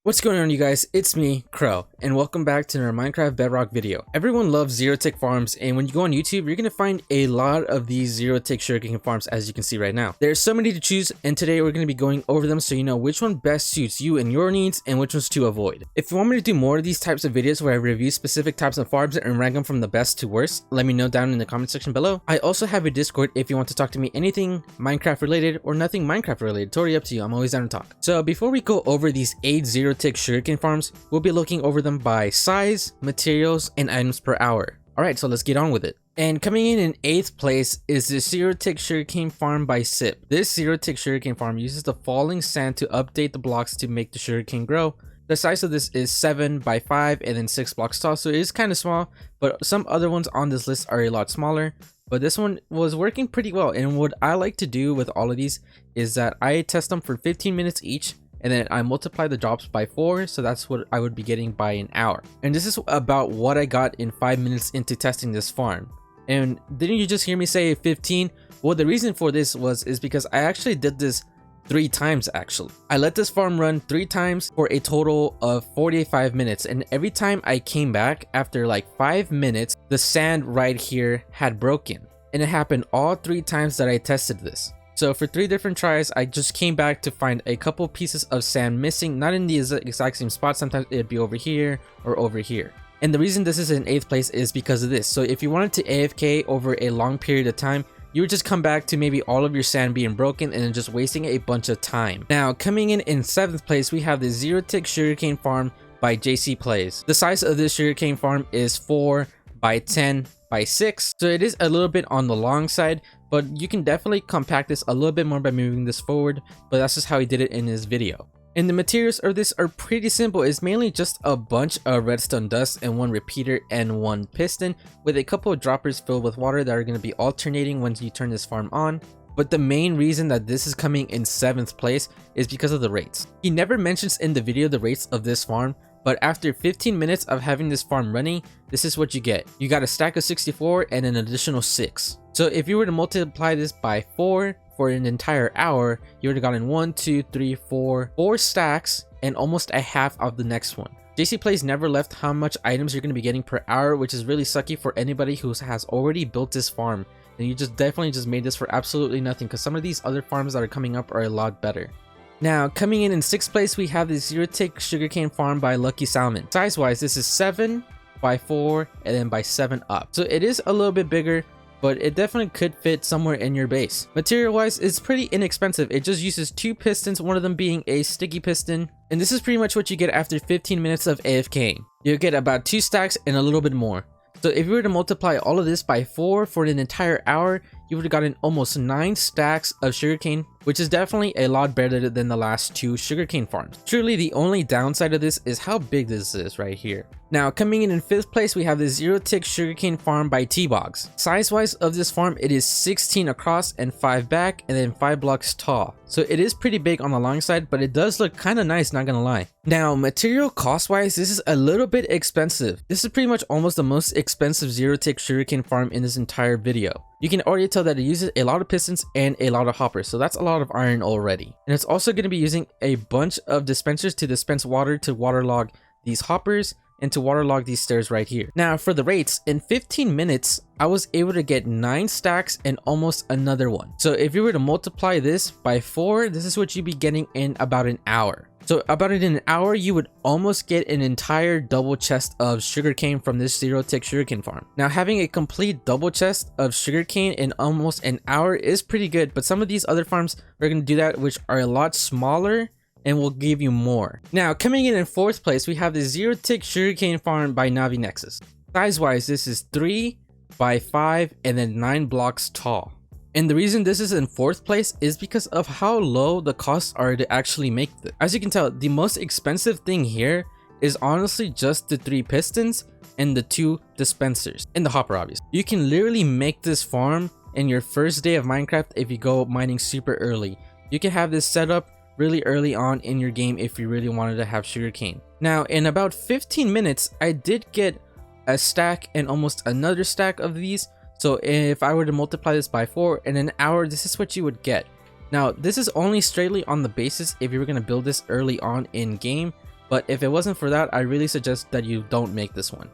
What's going on, you guys? It's me, Qrow, and welcome back to our Minecraft Bedrock video. Everyone loves Zero Tick Farms, and when you go on YouTube, you're going to find a lot of these Zero Tick Sugarcane Farms, as you can see right now. There's so many to choose, and today we're going to be going over them so you know which one best suits you and your needs, and which ones to avoid. If you want me to do more of these types of videos where I review specific types of farms and rank them from the best to worst, let me know down in the comment section below. I also have a Discord if you want to talk to me anything Minecraft related or nothing Minecraft related. Totally up to you. I'm always down to talk. So before we go over these 8 Zero Tick Sugarcane Farms, we'll be looking over them by size, materials, and items per hour. Alright, so let's get on with it. And coming in 8th place is the Zero Tick Sugarcane Farm by Sip. This Zero Tick Sugarcane Farm uses the falling sand to update the blocks to make the sugarcane grow. The size of this is 7 by 5 and then 6 blocks tall, so it is kind of small, but some other ones on this list are a lot smaller. But this one was working pretty well, and what I like to do with all of these is that I test them for 15 minutes each, and then I multiply the drops by 4, so that's what I would be getting by an hour. And this is about what I got in 5 minutes into testing this farm. And didn't you just hear me say 15? Well, the reason for this is because I actually did this 3 times actually. I let this farm run 3 times for a total of 45 minutes, and every time I came back after like 5 minutes, the sand right here had broken. And it happened all 3 times that I tested this. So for 3 different tries, I just came back to find a couple pieces of sand missing, not in the exact same spot. Sometimes it'd be over here or over here. And the reason this is in 8th place is because of this. So if you wanted to AFK over a long period of time, you would just come back to maybe all of your sand being broken and then just wasting a bunch of time. Now coming in 7th place, we have the Zero Tick Sugarcane Farm by JC Plays. The size of this sugarcane farm is 4 by 10 by 6, so it is a little bit on the long side, but you can definitely compact this a little bit more by moving this forward, but that's just how he did it in his video. And the materials of this are pretty simple. It's mainly just a bunch of redstone dust and 1 repeater and 1 piston with a couple of droppers filled with water that are going to be alternating once you turn this farm on. But the main reason that this is coming in 7th place is because of the rates. He never mentions in the video the rates of this farm, but after 15 minutes of having this farm running, this is what you get. You got a stack of 64 and an additional 6. So if you were to multiply this by 4 for an entire hour, you would have gotten 4 stacks and almost a half of the next one. JC Plays never left how much items you're going to be getting per hour, which is really sucky for anybody who has already built this farm. And you definitely made this for absolutely nothing, because some of these other farms that are coming up are a lot better. Now coming in 6th place, we have the Zero Tick Sugarcane Farm by Lucky Salmon. Size wise, this is 7 by 4 and then by 7 up. So it is a little bit bigger, but it definitely could fit somewhere in your base. Material wise, it's pretty inexpensive. It just uses 2 pistons, one of them being a sticky piston. And this is pretty much what you get after 15 minutes of AFKing. You'll get about 2 stacks and a little bit more. So if you were to multiply all of this by 4 for an entire hour, you would have gotten almost 9 stacks of sugarcane, which is definitely a lot better than the last 2 sugarcane farms. Truly, the only downside of this is how big this is right here. Now coming in 5th place, we have the Zero Tick Sugarcane Farm by T-Bogs. Size wise of this farm, it is 16 across and 5 back and then 5 blocks tall. So it is pretty big on the long side, but it does look kind of nice, not gonna lie. Now material cost wise, this is a little bit expensive. This is pretty much almost the most expensive Zero Tick Sugarcane Farm in this entire video. You can already tell that it uses a lot of pistons and a lot of hoppers, so that's a lot of iron already. And it's also going to be using a bunch of dispensers to dispense water to waterlog these hoppers and to waterlog these stairs right here. Now for the rates, in 15 minutes, I was able to get 9 stacks and almost another one. So if you were to multiply this by 4, this is what you'd be getting in about an hour. So about in an hour, you would almost get an entire double chest of sugarcane from this Zero Tick Sugarcane Farm. Now having a complete double chest of sugarcane in almost an hour is pretty good, but some of these other farms are going to do that, which are a lot smaller and will give you more. Now coming in 4th place, we have the Zero Tick Sugarcane Farm by Navi Nexus. Size wise, this is 3 by 5 and then 9 blocks tall. And the reason this is in 4th place is because of how low the costs are to actually make this. As you can tell, the most expensive thing here is honestly just the 3 pistons and the 2 dispensers and the hopper, obviously. You can literally make this farm in your first day of Minecraft if you go mining super early. You can have this set up really early on in your game if you really wanted to have sugarcane. Now in about 15 minutes, I did get a stack and almost another stack of these. So if I were to multiply this by 4 in an hour, this is what you would get. Now this is only straightly on the basis if you were going to build this early on in game, but if it wasn't for that, I really suggest that you don't make this one.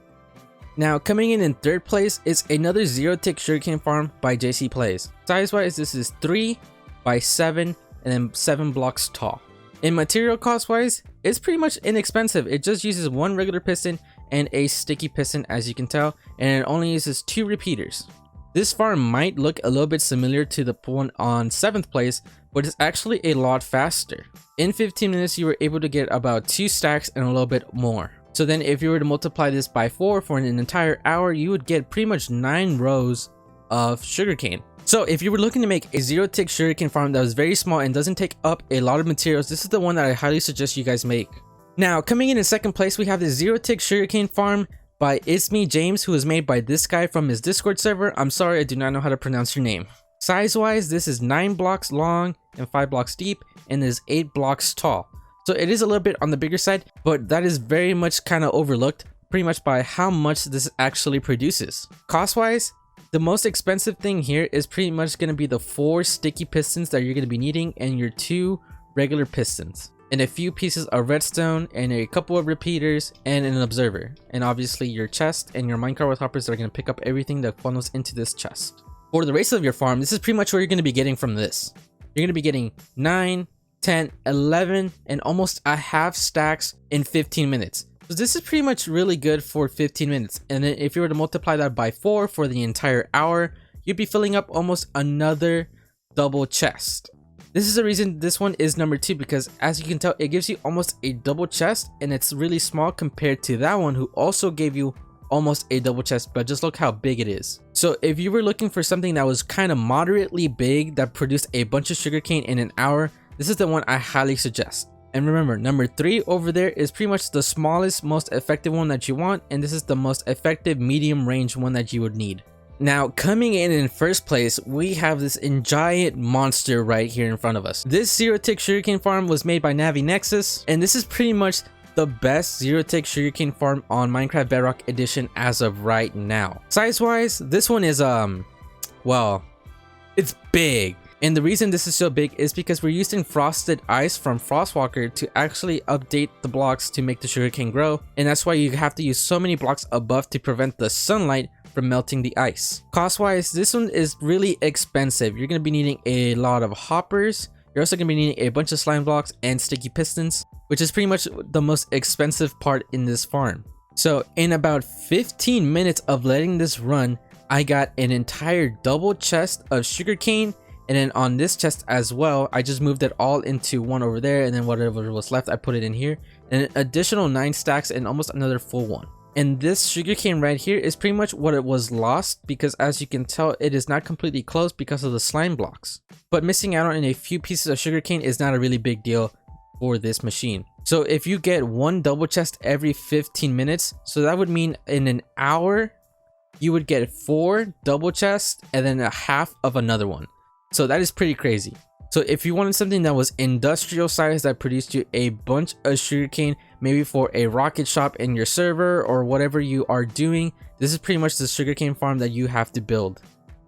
Now, coming in third place is another Zero Tick Sugarcane Farm by JC Plays. Size wise, this is 3 by 7 and then 7 blocks tall. In material cost wise, it's pretty much inexpensive. It just uses one regular piston and a sticky piston, as you can tell, and it only uses 2 repeaters. This farm might look a little bit similar to the one on 7th place, but it's actually a lot faster. In 15 minutes, you were able to get about 2 stacks and a little bit more. So then if you were to multiply this by 4 for an entire hour, you would get pretty much 9 rows of sugarcane. So if you were looking to make a Zero Tick Sugarcane Farm that was very small and doesn't take up a lot of materials, this is the one that I highly suggest you guys make. Now, coming in second place, we have the Zero Tick Sugarcane Farm by It's Me James, who is made by this guy from his Discord server. I'm sorry, I do not know how to pronounce your name. Size wise, this is 9 blocks long and 5 blocks deep, and is 8 blocks tall. So it is a little bit on the bigger side, but that is very much kind of overlooked pretty much by how much this actually produces. Cost wise, the most expensive thing here is pretty much going to be the 4 sticky pistons that you're going to be needing, and your 2 regular pistons, and a few pieces of redstone, and a couple of repeaters, and an observer, and obviously your chest and your minecart with hoppers that are going to pick up everything that funnels into this chest. For the rest of your farm, this is pretty much what you're going to be getting from this. You're going to be getting 9, 10, 11, and almost a half stacks in 15 minutes. So this is pretty much really good for 15 minutes. And then if you were to multiply that by 4 for the entire hour, you'd be filling up almost another double chest. This is the reason this one is number 2, because as you can tell, it gives you almost a double chest, and it's really small compared to that one who also gave you almost a double chest, but just look how big it is. So if you were looking for something that was kind of moderately big that produced a bunch of sugarcane in an hour, this is the one I highly suggest. And remember, number 3 over there is pretty much the smallest, most effective one that you want, and this is the most effective medium range one that you would need. Now, coming in first place, we have this giant monster right here in front of us. This Zero Tick Sugarcane Farm was made by Navi Nexus, and this is pretty much the best Zero Tick Sugarcane Farm on Minecraft Bedrock Edition as of right now. Size wise, this one is well, it's big. And the reason this is so big is because we're using frosted ice from Frostwalker to actually update the blocks to make the sugarcane grow, and that's why you have to use so many blocks above to prevent the sunlight from melting the ice. Cost wise, this one is really expensive. You're going to be needing a lot of hoppers. You're also going to be needing a bunch of slime blocks and sticky pistons, which is pretty much the most expensive part in this farm. So in about 15 minutes of letting this run, I got an entire double chest of sugarcane. And then on this chest as well, I just moved it all into one over there, and then whatever was left, I put it in here. And an additional 9 stacks and almost another full one. And this sugarcane right here is pretty much what it was lost, because as you can tell, it is not completely closed because of the slime blocks. But missing out on a few pieces of sugarcane is not a really big deal for this machine. So if you get 1 double chest every 15 minutes, so that would mean in an hour, you would get 4 double chests and then a half of another one. So that is pretty crazy. So if you wanted something that was industrial size that produced you a bunch of sugarcane, maybe for a rocket shop in your server or whatever you are doing, this is pretty much the sugarcane farm that you have to build.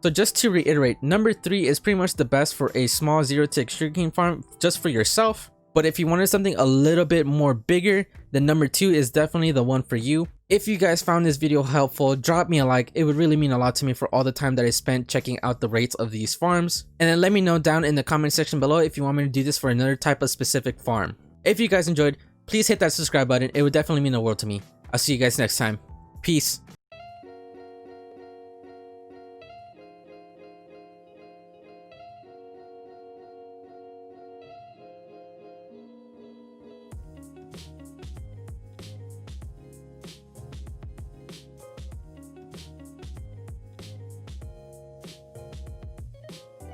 So just to reiterate, number 3 is pretty much the best for a small Zero Tick Sugarcane Farm just for yourself. But if you wanted something a little bit more bigger, then number 2 is definitely the one for you. If you guys found this video helpful, drop me a like. It would really mean a lot to me for all the time that I spent checking out the rates of these farms. And then let me know down in the comment section below if you want me to do this for another type of specific farm. If you guys enjoyed, please hit that subscribe button. It would definitely mean the world to me. I'll see you guys next time. Peace.